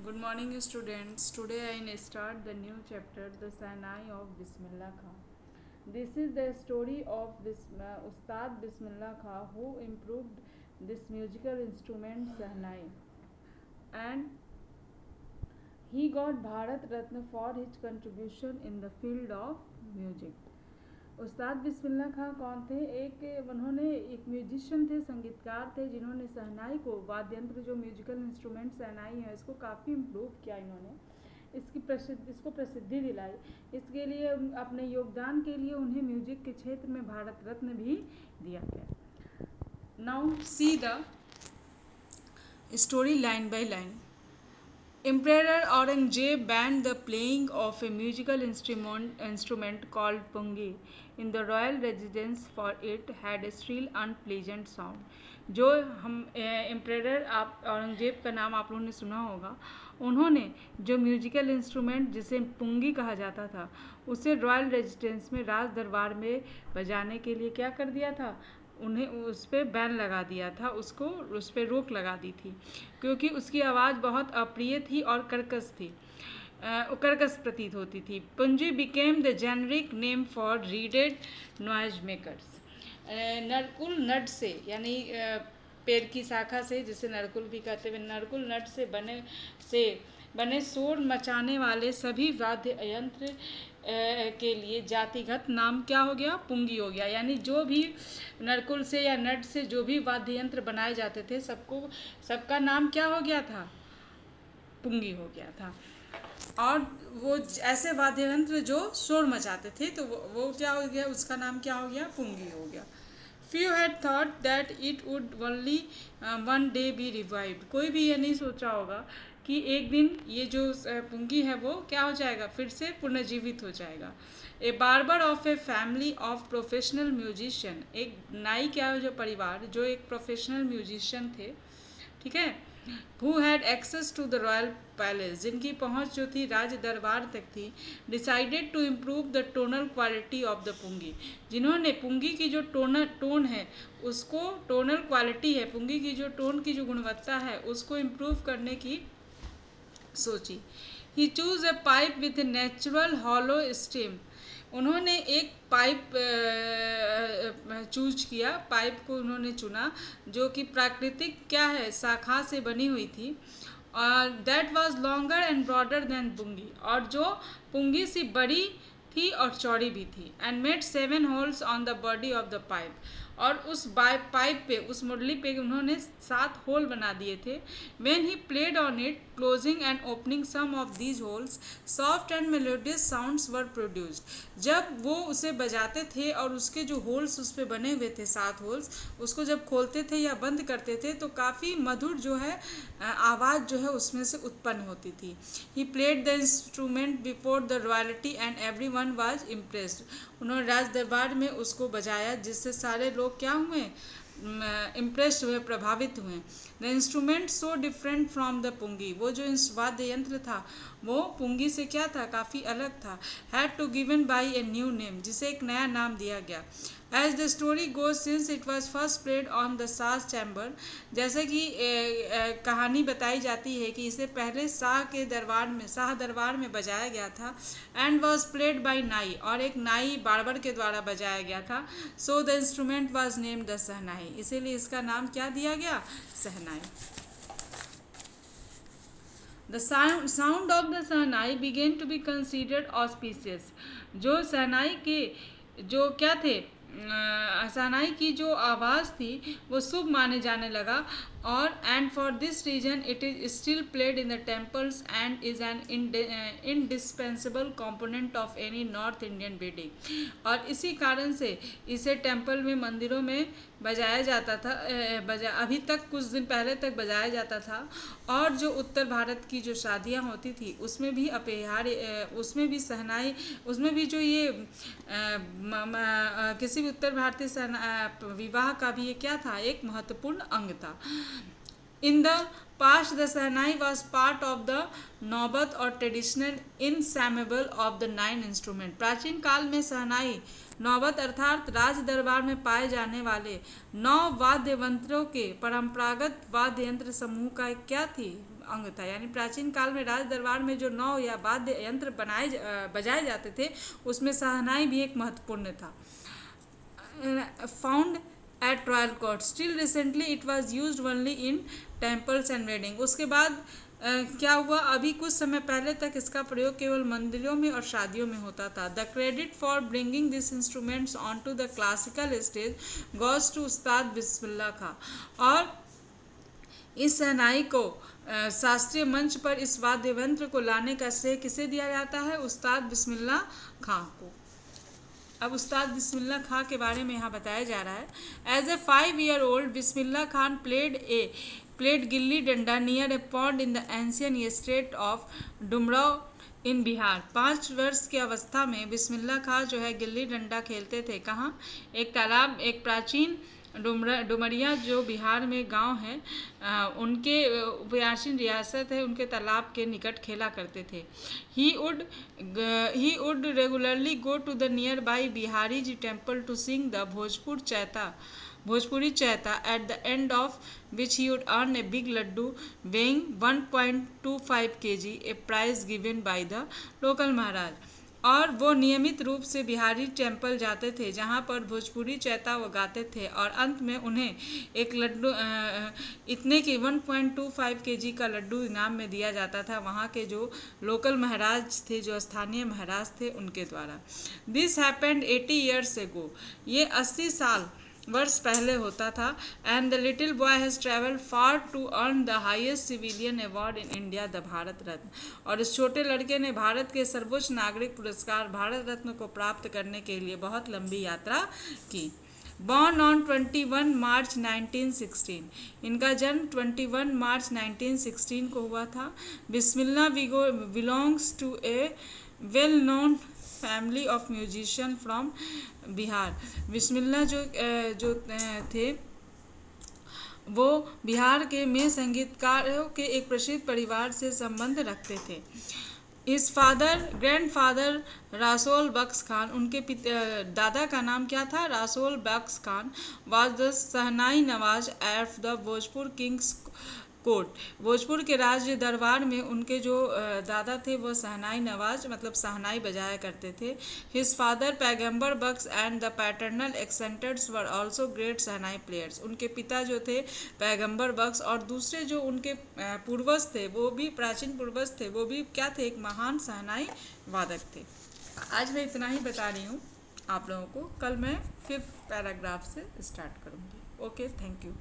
Good morning, students. Today I start the new chapter, The Sahnai of Bismillah Khan. This is the story of Ustad Bismillah Khan, who improved this musical instrument Sahnai, and he got Bharat Ratna for his contribution in the field of music. उस्ताद बिस्मिल्लाह खां कौन थे? उन्होंने एक musician थे, संगीतकार थे, जिन्होंने शहनाई को वाद्यंत्र जो म्यूजिकल इंस्ट्रूमेंट शहनाई है इसको काफ़ी इम्प्रूव किया। इन्होंने इसको प्रसिद्धि दिलाई। इसके लिए अपने योगदान के लिए उन्हें म्यूजिक के क्षेत्र में भारत रत्न भी दिया गया। Now see the story line by line. Emperor Aurangzeb banned the playing of a musical instrument called pungi in the royal residence, for it had a shrill unpleasant sound. जो हम एम्परर आप औरंगजेब का नाम आप लोगों ने सुना होगा, उन्होंने जो म्यूजिकल इंस्ट्रूमेंट जिसे पुंगी कहा जाता था उसे रॉयल रेजिडेंस में राज दरबार में बजाने के लिए क्या कर दिया था, उन्हें उस पर बैन लगा दिया था, उसको उस पर रोक लगा दी थी, क्योंकि उसकी आवाज़ बहुत अप्रिय थी और कर्कश प्रतीत होती थी। पुंजी became the generic name for reeded noise makers. नरकुल नट से, यानी पेड़ की शाखा से, जिसे नरकुल भी कहते हैं, नरकुल नट से बने शोर मचाने वाले सभी वाद्य यंत्र के लिए जातिगत नाम क्या हो गया, पुंगी हो गया। यानी जो भी नरकुल से या नट से जो भी वाद्य यंत्र बनाए जाते थे सबका नाम क्या हो गया था, पुंगी हो गया था। और वो ऐसे वाद्य यंत्र जो शोर मचाते थे तो वो क्या हो गया, उसका नाम क्या हो गया, पुंगी हो गया। Few had thought that it would only one day be revived. कोई भी ये नहीं सोचा होगा कि एक दिन ये जो पुंगी है वो क्या हो जाएगा, फिर से पुनर्जीवित हो जाएगा। A barber of a family of professional musician, एक नाई क्या जो परिवार जो एक प्रोफेशनल म्यूजिशियन थे, ठीक है, who had access to the royal palace, जिनकी पहुंच जो थी राज दरबार तक थी, decided to improve the tonal quality of the पुंगी, जिन्होंने पुंगी की जो टोन है उसको, टोनल क्वालिटी है पुंगी की जो टोन की जो गुणवत्ता है उसको इम्प्रूव करने की सोची। He chose a pipe with a natural hollow stem, उन्होंने एक पाइप चूज किया, पाइप को उन्होंने चुना जो कि प्राकृतिक क्या है, शाखा से बनी हुई थी, और that was longer and broader than pungi, और जो पुंगी से बड़ी थी और चौड़ी भी थी, and made 7 holes on the body of the pipe, और उस पाइप पे, उस मुरली पे उन्होंने 7 होल बना दिए थे। When he played on it, closing and opening some of these holes, soft and melodious sounds were produced. जब वो उसे बजाते थे और उसके जो होल्स उस पर बने हुए थे 7 होल्स, उसको जब खोलते थे या बंद करते थे तो काफ़ी मधुर जो है आवाज़ जो है उसमें से उत्पन्न होती थी। He played the instrument before the royalty and every one was impressed, उन्होंने राज दरबार में उसको बजाया जिससे सारे लोग क्या हुए, इम्प्रेस्ड हुए, प्रभावित हुए। The instrument so different from the pungi, वो जो वाद्य यंत्र था वो पुंगी से क्या था, काफ़ी अलग था। Had to given by a new name, जिसे एक नया नाम दिया गया। As the story goes, since it was first played on the साज चैम्बर, जैसे कि कहानी बताई जाती है कि इसे पहले शाह दरबार में बजाया गया था, एंड वॉज प्लेड बाई नाई, और एक नाई बार्बर के द्वारा बजाया गया था। So the instrument was named the shehnai, इसीलिए इसका नाम क्या दिया गया, शहनाई। The sound of the shehnai began to be considered auspicious, जो शहनाई के जो क्या थे, शहनाई की जो आवाज़ थी वो शुभ माने जाने लगा, और and for this reason it is still played in the temples and is an indispensable component of any north Indian wedding, और इसी कारण से इसे टेम्पल में, मंदिरों में बजाया जाता था, अभी तक कुछ दिन पहले तक बजाया जाता था, और जो उत्तर भारत की जो शादियां होती थी उसमें भी अपहार्य, उसमें भी शहनाई, उसमें भी जो ये किसी भी उत्तर भारतीय विवाह का भी ये क्या था, एक महत्वपूर्ण अंग था। In the past the shehnai was part of the नौबत और ट्रेडिशनल इनसैमेबल ऑफ द 9 इंस्ट्रूमेंट, प्राचीन काल में शहनाई नौबत अर्थात राज दरबार में पाए जाने वाले 9 वाद्य यंत्रों के परंपरागत वाद्य यंत्र समूह का एक क्या थी, अंग था। यानी प्राचीन काल में राज दरबार में जो नौ या वाद्य यंत्र बजाए जाते थे उसमें शहनाई भी एक महत्वपूर्ण था। Found at royal court, still recently it was use only in temples and wedding. उसके बाद क्या हुआ, अभी कुछ समय पहले तक इसका प्रयोग केवल मंदिरों में और शादियों में होता था। The credit for bringing this instruments on to the classical stage goes to Ustad Bismillah खां। और इस शहनाई को शास्त्रीय मंच पर इस वाद्य यंत्र को लाने का श्रेय किसे दिया जाता है? उस्ताद बिस्मिल्लाह खां को। अब उस्ताद बिस्मिल्लाह खां के बारे में यहाँ बताया जा रहा है। As a 5-year-old Bismillah Khan played gilli danda near a pond in the ancient state of Dumraon in Bihar. 5 वर्ष की अवस्था में बिस्मिल्लाह खां जो है गिल्ली डंडा खेलते थे। कहाँ? एक तालाब, एक प्राचीन डुमरिया जो बिहार में गांव है, उनके प्राचीन रियासत है, उनके तालाब के निकट खेला करते थे। He would regularly go to the nearby Bihari ji temple to sing the Bhojpuri chaita at the end of which he would earn a big laddu weighing 1.25 kg, a prize given by the local महाराज। और वो नियमित रूप से Bihari temple जाते थे जहाँ पर भोजपुरी चैता वो गाते थे और अंत में उन्हें एक लड्डू इतने की 1.25 kg का लड्डू इनाम में दिया जाता था, वहाँ के जो लोकल महाराज थे, जो स्थानीय महाराज थे, उनके द्वारा। दिस हैपेंड 80 years ago, ये 80 वर्ष पहले होता था। And the little boy has travelled far to earn the highest civilian award in India, the Bharat Ratna. और इस छोटे लड़के ने भारत के सर्वोच्च नागरिक पुरस्कार भारत रत्न को प्राप्त करने के लिए बहुत लंबी यात्रा की। बॉर्न ऑन 21 मार्च 1916, इनका जन्म 21 मार्च 1916 को हुआ था। Bismillah belongs to a well known family of musicians from Bihar. Bismillah जो थे वो बिहार के में संगीतकारों के एक प्रसिद्ध परिवार से संबंध रखते थे। इस ग्रैंडफादर रासोल बख्श खान, उनके दादा का नाम क्या था? Rasool Bakhsh Khan was the shehnai nawaz of the Bhojpur king's court. Bhojpur के राज्य दरबार में उनके जो दादा थे वो शहनाई नवाज मतलब शहनाई बजाया करते थे। His father Paigambar Bakhsh and the paternal ancestors were also great shehnai players. उनके पिता जो थे पैगंबर बख्श और दूसरे जो उनके पूर्वज थे, वो भी प्राचीन पूर्वज थे, वो भी क्या थे? एक महान शहनाई वादक थे। आज मैं इतना ही बता रही हूँ आप लोगों को, कल मैं 5th पैराग्राफ से स्टार्ट करूँगी। Okay, thank you.